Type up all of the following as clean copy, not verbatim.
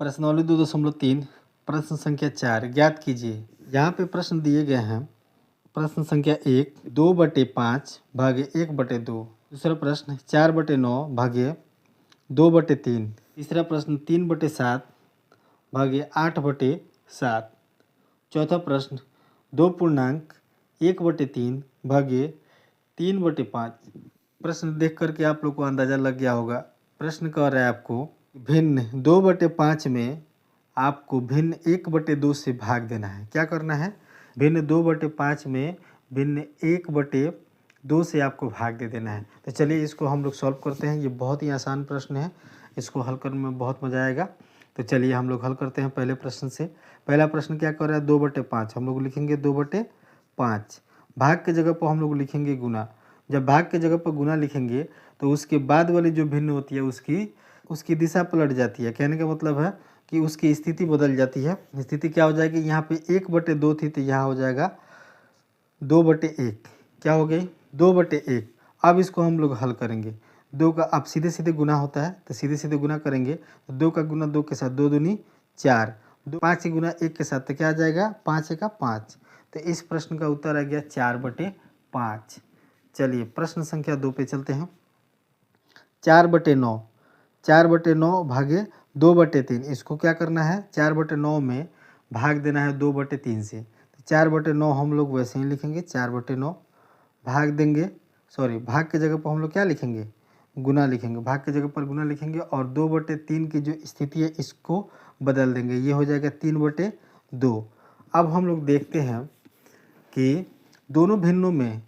प्रश्नावली 2.3 प्रश्न संख्या 4 ज्ञात कीजिए। यहाँ पे प्रश्न दिए गए हैं। प्रश्न संख्या 1 2/5 भागे 1/2। दूसरा प्रश्न 4/9 भागे 2/3। तीसरा प्रश्न 3/7 भागे 8/7। चौथा प्रश्न 2.1/3 भागे 3/5। प्रश्न देख करके आप लोग को अंदाज़ा लग गया होगा। प्रश्न कह रहा है आपको भिन्न 2/5 में आपको भिन्न 1/2 से भाग देना है। क्या करना है? भिन्न 2/5 में भिन्न 1/2 से आपको भाग दे देना है। तो चलिए इसको हम लोग सॉल्व करते हैं। ये बहुत ही आसान प्रश्न है, इसको हल करने में बहुत मज़ा आएगा। तो चलिए हम लोग हल करते हैं पहले प्रश्न से। पहला प्रश्न क्या कर रहा है? 2/5 हम लोग लिखेंगे 2/5। भाग के जगह पर हम लोग लिखेंगे गुना। जब भाग के जगह पर गुना लिखेंगे तो उसके बाद वाली जो भिन्न होती है उसकी दिशा पलट जाती है। कहने का मतलब है कि उसकी स्थिति बदल जाती है। स्थिति क्या हो जाएगी? यहाँ पे 1/2 थी तो यहाँ हो जाएगा 2/1। क्या हो गई? 2/1। अब इसको हम लोग हल करेंगे। 2 का अब सीधे सीधे गुना होता है तो सीधे सीधे गुना करेंगे तो 2 का गुना 2 के साथ 2 दूनी 4, 5 के गुना 1 के साथ तो क्या आ जाएगा? 5 का 5। तो इस प्रश्न का उत्तर आ गया 4/5। चलिए प्रश्न संख्या 2 पे चलते हैं। 4/9 4/9 भागे 2/3। इसको क्या करना है? 4/9 में भाग देना है 2/3 से। तो 4/9 हम लोग वैसे ही लिखेंगे 4/9 भाग देंगे, भाग के जगह पर हम लोग क्या लिखेंगे? गुना लिखेंगे। भाग के जगह पर गुना लिखेंगे और 2/3 की जो स्थिति है इसको बदल देंगे। ये हो जाएगा 3/2। अब हम लोग देखते हैं कि दोनों भिन्नों में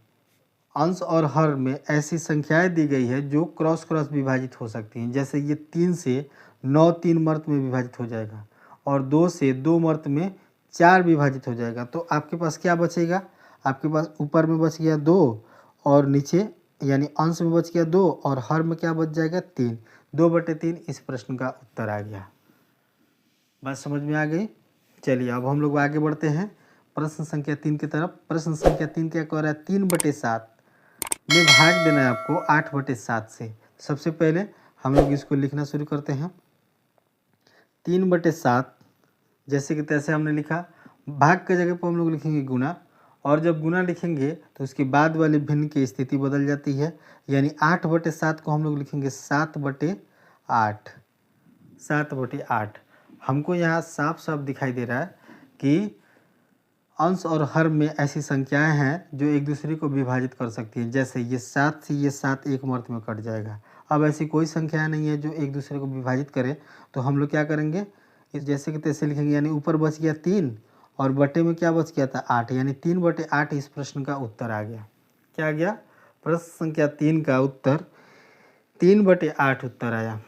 अंश और हर में ऐसी संख्याएं दी गई है जो क्रॉस क्रॉस विभाजित हो सकती हैं। जैसे ये 3 से 9 3 मर्त में विभाजित हो जाएगा और 2 से 2 मर्त में 4 विभाजित हो जाएगा। तो आपके पास क्या बचेगा? आपके पास ऊपर में बच गया 2 और नीचे यानी अंश में बच गया 2 और हर में क्या बच जाएगा? 3। 2/3 इस प्रश्न का उत्तर आ गया। बात समझ में आ गई? चलिए अब हम लोग आगे बढ़ते हैं प्रश्न संख्या 3 की तरफ। प्रश्न संख्या 3 क्या कह रहा है? 3/7 में भाग देना है आपको 8/7 से। सबसे पहले हम लोग इसको लिखना शुरू करते हैं। 3/7 जैसे कि तैसे हमने लिखा। भाग के जगह पर हम लोग लिखेंगे गुना और जब गुना लिखेंगे तो उसके बाद वाले भिन्न की स्थिति बदल जाती है। यानी 8/7 को हम लोग लिखेंगे 7/8। 7/8 हमको यहाँ साफ साफ दिखाई दे रहा है कि अंश और हर में ऐसी संख्याएं हैं जो एक दूसरे को विभाजित कर सकती हैं। जैसे ये 7 से ये 7 एक मर्त में कट जाएगा। अब ऐसी कोई संख्या नहीं है जो एक दूसरे को विभाजित करे, तो हम लोग क्या करेंगे? इस जैसे कि तैसे लिखेंगे। यानी ऊपर बच गया 3 और बटे में क्या बच गया था? 8। यानी 3/8 इस प्रश्न का उत्तर आ गया। क्या आ गया? प्रश्न संख्या 3 का उत्तर 3/8 उत्तर आया।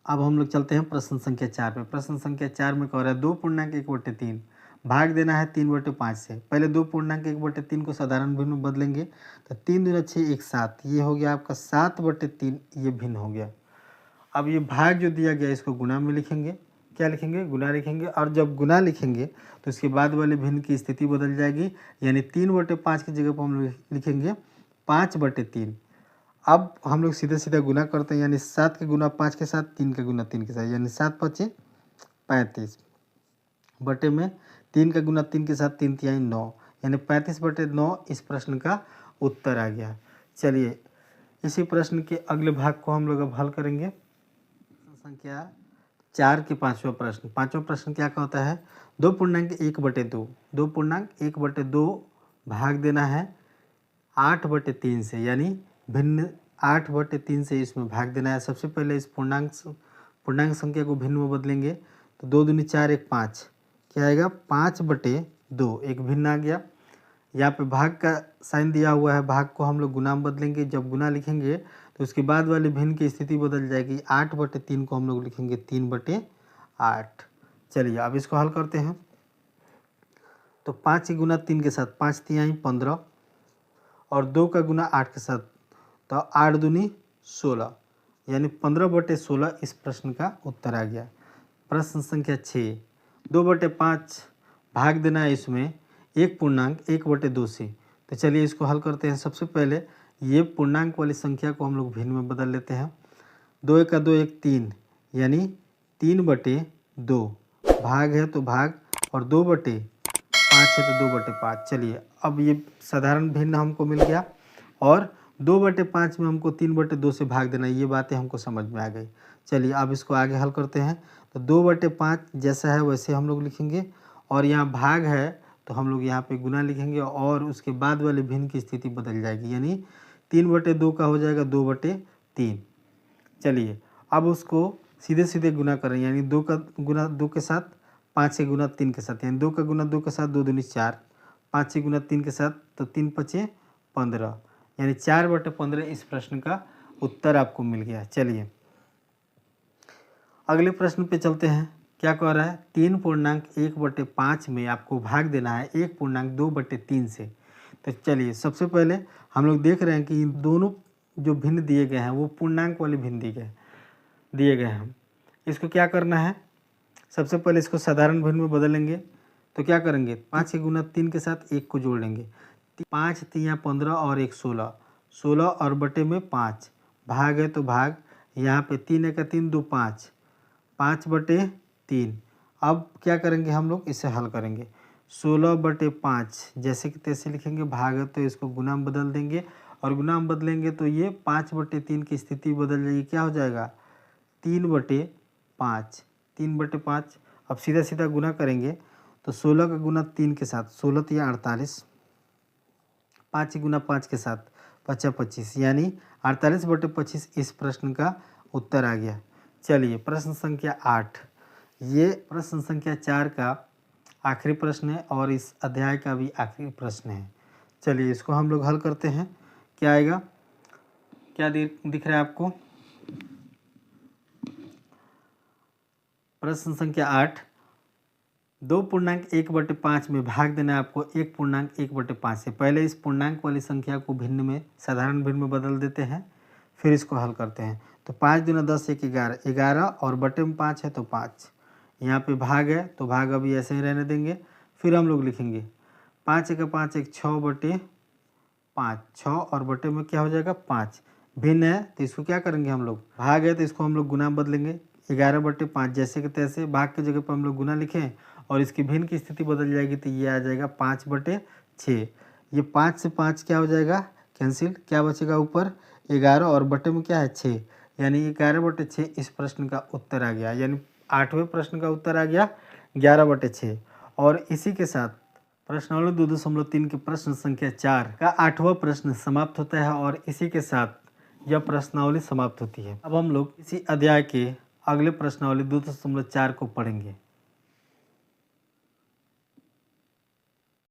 अब हम लोग चलते हैं प्रश्न संख्या 4 पे। प्रश्न संख्या 4 में कह रहा है 2.1/3 भाग देना है 3/5 से। पहले 2.1/3 को साधारण भिन्न में बदलेंगे तो 3 दूना 6 1 7। ये हो गया आपका 7/3। ये भिन्न हो गया। अब ये भाग जो दिया गया इसको गुना में लिखेंगे। क्या लिखेंगे? गुना लिखेंगे और जब गुना लिखेंगे तो उसके बाद वाले भिन्न की स्थिति बदल जाएगी। यानी 3/5 की जगह पर हम लोग लिखेंगे 5/3। अब हम लोग सीधे सीधे गुना करते हैं। यानी 7 के गुना 5 के साथ, 3 के गुना 3 के साथ, यानी 7 5 35 बटे में 3 का गुना 3 के साथ 3 तिहाई 9, यानी 35/9 इस प्रश्न का उत्तर आ गया। चलिए इसी प्रश्न के अगले भाग को हम लोग अब हल करेंगे। संख्या 4 के 5वां प्रश्न। 5वां प्रश्न क्या कहता है? 2.1/2 2.1/2 भाग देना है 8/3 से। यानी भिन्न 8/3 से इसमें भाग देना है। सबसे पहले इस पूर्णांक संख्या को भिन्न में बदलेंगे तो 2 दूनी 4 1 5। क्या आएगा? 5/2। एक भिन्न आ गया। यहाँ पे भाग का साइन दिया हुआ है, भाग को हम लोग गुना में बदलेंगे। जब गुना लिखेंगे तो उसके बाद वाले भिन्न की स्थिति बदल जाएगी। 8/3 को हम लोग लिखेंगे 3/8। चलिए अब इसको हल करते हैं। तो 5 के गुना 3 के साथ 5 तिहाई 15 और 2 का गुना 8 के साथ तो 8 दूनी 16, यानी 15/16 इस प्रश्न का उत्तर आ गया। प्रश्न संख्या 6 2/5 भाग देना है इसमें 1.1/2 से। तो चलिए इसको हल करते हैं। सबसे पहले ये पूर्णांक वाली संख्या को हम लोग भिन्न में बदल लेते हैं। 2 1 का 2 1 3, यानी 3/2, भाग है तो भाग, और 2/5 है तो 2/5। चलिए अब ये साधारण भिन्न हमको मिल गया, और 2/5 में हमको 3/2 से भाग देना, ये बातें हमको समझ में आ गई। चलिए अब इसको आगे हल करते हैं। तो 2/5 जैसा है वैसे हम लोग लिखेंगे, और यहाँ भाग है तो हम लोग यहाँ पे गुना लिखेंगे, और उसके बाद वाले भिन्न की स्थिति बदल जाएगी, यानी 3/2 का हो जाएगा 2/3। चलिए अब उसको सीधे सीधे गुना करें, यानी 2 का गुना 2 के साथ, 5 से गुना 3 के साथ, यानी 2 का गुना 2 के साथ 2 दूनी 4, 5 से गुना 3 के साथ तो 3 5 15, यानी 4/15 इस प्रश्न का उत्तर आपको मिल गया। चलिए अगले प्रश्न पे चलते हैं। क्या कह रहा है, 3.1/5 में आपको भाग देना है 1.2/3 से। तो चलिए सबसे पहले हम लोग देख रहे हैं कि इन दोनों जो भिन्न दिए गए हैं वो पूर्णांक वाले भिन्न दिए गए हैं। इसको क्या करना है, सबसे पहले इसको साधारण भिन्न में बदलेंगे। तो क्या करेंगे, 5 के गुना 3 के साथ 1 को जोड़ लेंगे, 5 3 15 और 1 16, 16 और बटे में 5, भाग है तो भाग, यहाँ पे 3 1 3 2 5, 5/3। अब क्या करेंगे हम लोग, इसे हल करेंगे। 16/5 जैसे कि तैसे लिखेंगे, भाग है तो इसको गुना में बदल देंगे, और गुना में बदलेंगे तो ये 5/3 की स्थिति बदल जाएगी, क्या हो जाएगा 3/5, 3/5। अब सीधा सीधा गुना करेंगे तो 16 का गुना 3 के साथ 16 3 48, 5 गुना 5 के साथ 5 25, यानी 48/25 इस प्रश्न का उत्तर आ गया। चलिए प्रश्न संख्या 8, ये प्रश्न संख्या 4 का आखिरी प्रश्न है और इस अध्याय का भी आखिरी प्रश्न है। चलिए इसको हम लोग हल करते हैं। क्या आएगा, क्या दिख रहा है आपको, प्रश्न संख्या 8, 2.1/5 में भाग देना है आपको 1.1/5 से। पहले इस पूर्णांक वाली संख्या को भिन्न में, साधारण भिन्न में बदल देते हैं, फिर इसको हल करते हैं। तो 5 दूना 10 1 11, 11 और बटे में 5 है तो 5, यहाँ पे भाग है तो भाग अभी ऐसे ही रहने देंगे। फिर हम लोग लिखेंगे 5 1 5 1 6/5, 6 और बटे में क्या हो जाएगा 5, भिन्न है तो इसको क्या करेंगे हम लोग, भाग है तो इसको हम लोग गुना बदलेंगे, 11/5 जैसे कि तैसे, भाग की जगह पर हम लोग गुना लिखें और इसकी भिन्न की स्थिति बदल जाएगी तो ये आ जाएगा 5/6। ये 5 से 5 क्या हो जाएगा कैंसिल, क्या बचेगा ऊपर 11 और बटे में क्या है 6, यानी 11/6 इस प्रश्न का उत्तर आ गया, यानी 8वें प्रश्न का उत्तर आ गया 11/6। और इसी के साथ प्रश्नावली 2.3 के प्रश्न संख्या 4 का 8वां प्रश्न समाप्त होता है, और इसी के साथ यह प्रश्नावली समाप्त होती है। अब हम लोग इसी अध्याय के अगले प्रश्नावली 2.4 को पढ़ेंगे।